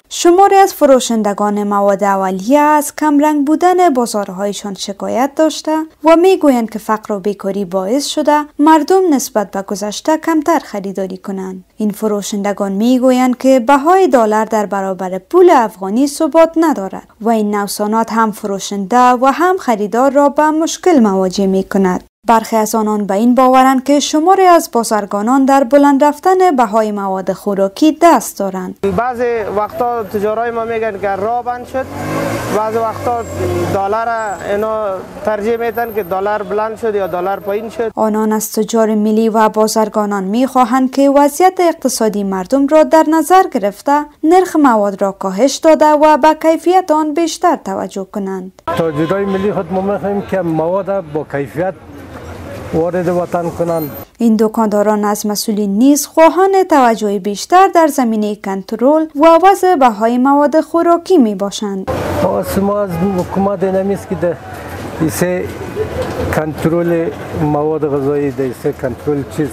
شماری از فروشندگان مواد اولیه از کمرنگ بودن بازارهایشان شکایت داشته و میگویند که فقر و بیکاری باعث شده مردم نسبت به گذشته کمتر خریداری کنند. این فروشندگان میگویند که بهای دلار در برابر پول افغانی ثبات ندارد و این نوسانات هم فروشنده و هم خریدار را به مشکل مواجه می کند. برخی از آنان به این باورند که شماری از بازرگانان در بلند رفتن بهای مواد خوراکی دست دارند. بعضی وقتا تجارای ما میگن که راه بند شد، بعضی وقتا دلار اینا ترجیح میدن که دلار بلند شد یا دلار پایین شد. آنان از تجار ملی و بازرگانان میخواهند که وضعیت اقتصادی مردم را در نظر گرفته نرخ مواد را کاهش داده و به کیفیت آن بیشتر توجه کنند. تاجرای ملی خود ما میخواهیم که مواد با کیفیت وارد وطن کنند. این دکانداران از مسئولین نیز خواهان توجه بیشتر در زمینه کنترل و وضع بهای مواد خوراکی می باشند. ما از حکومت نمیست که ایسه کنترل مواد غذایی ایسه کنترل چیز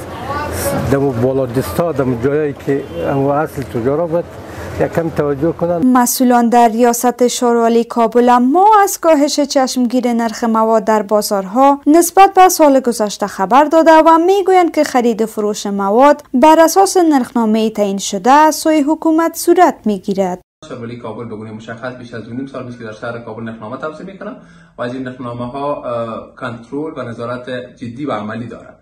دمو بالا دستا دمو جایی که اصل تجارت بود یکم توجه کنند. مسئولان در ریاست شورالی کابل اما از کاهش چشمگیر نرخ مواد در بازارها نسبت به سال گذشته خبر داده و میگویند که خرید و فروش مواد بر اساس نرخنامه تعیین شده از سوی حکومت صورت میگیرد. شورالی کابل به گونه مشخص بیش از 2.5 سال است که در شهر کابل نرخنامه توسعه میکنه و از این نرخنامه ها کنترل و نظارت جدی و عملی دارد.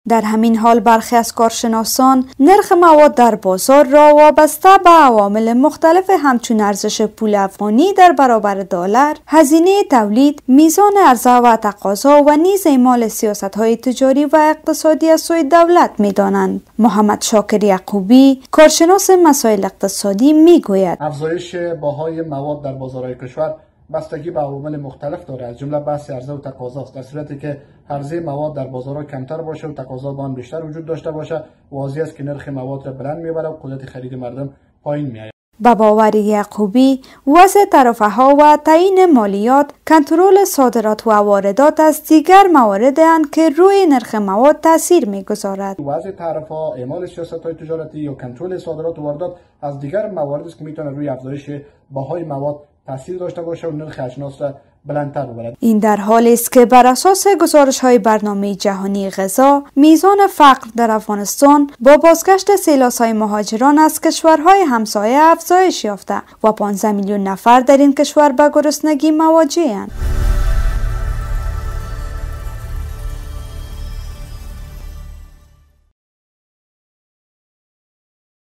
در همین حال برخی از کارشناسان نرخ مواد در بازار را وابسته به عوامل مختلف همچون ارزش پول افغانی در برابر دلار، هزینه تولید، میزان عرضه و تقاضا و نیز اعمال سیاست‌های تجاری و اقتصادی از سوی دولت می‌دانند. محمد شاکر یعقوبی، کارشناس مسائل اقتصادی میگوید: افزایش بهای مواد در بازارهای کشور بستگی به عوامل مختلف داره، از جمله بحث عرضه و تقاضا است. در صورتی که عرضه مواد در بازارها کمتر باشه و تقاضا به آن بیشتر وجود داشته باشه، واضح است که نرخ مواد را بلند میبره و قدرت خرید مردم پایین میآید. با باور یعقوبی، وضع ترفه‌ها و تعیین مالیات، کنترل صادرات و واردات از دیگر موارد اند که روی نرخ مواد تاثیر میگذارد. وضع ترفه‌ها، اعمال سیاست‌های تجارتی یا کنترل صادرات و واردات از دیگر موارد است که میتونه روی افزایش بهای مواد تاثیر داشته باشه و نرخ اجناس را بلندتر ببرد. این در حالی است که بر اساس گزارش‌های برنامه جهانی غذا، میزان فقر در افغانستان با بازگشت سیلاس‌های مهاجران از کشورهای همسایه افزایش یافته و 15 میلیون نفر در این کشور به گرسنگی مواجه‌اند.